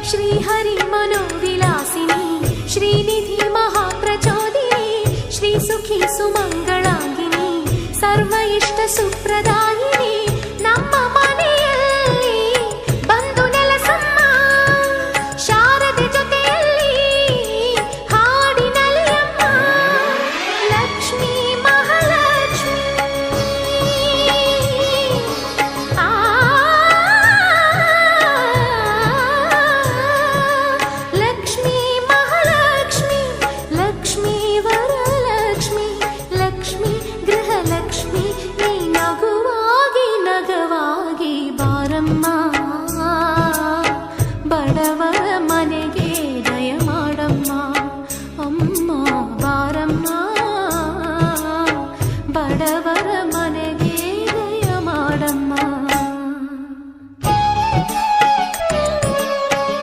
ಶ್ರೀಹರಿ ಮನೋವಿಲಾಸಿನಿ ಶ್ರೀನಿಧಿ ಮಹಾಪ್ರಚೋದಿನಿ ಶ್ರೀ ಸುಖಿ ಸುಮಂಗಳಾಂಗಿನಿ ಸರ್ವ ಇಷ್ಟ ಸುಪ್ರದಾಯಿನಿ ನಮ್ಮ ಮನೆಯಲ್ಲಿ ಬಂದು ನೆಲಸಮ್ಮ ಶಾರದೆ ಜೊತೆಯಲ್ಲಿ ಹಾಡಿನಲ್ಲಿ ಅಮ್ಮ ಲಕ್ಷ್ಮೀ ಮಹಾಲಕ್ಷ್ಮಿ ಲಕ್ಷ್ಮೀ ಮಹಾಲಕ್ಷ್ಮಿ ಲಕ್ಷ್ಮೀ ವರಲಕ್ಷ್ಮಿ ಲಕ್ಷ್ಮೀ ಗೃಹಲಕ್ಷ್ಮಿ ನೀ ನಗುವಾಗಿ ನಗವಾಗಿ ಬಾರಮ್ಮ ಬಡವರ ಮನೆ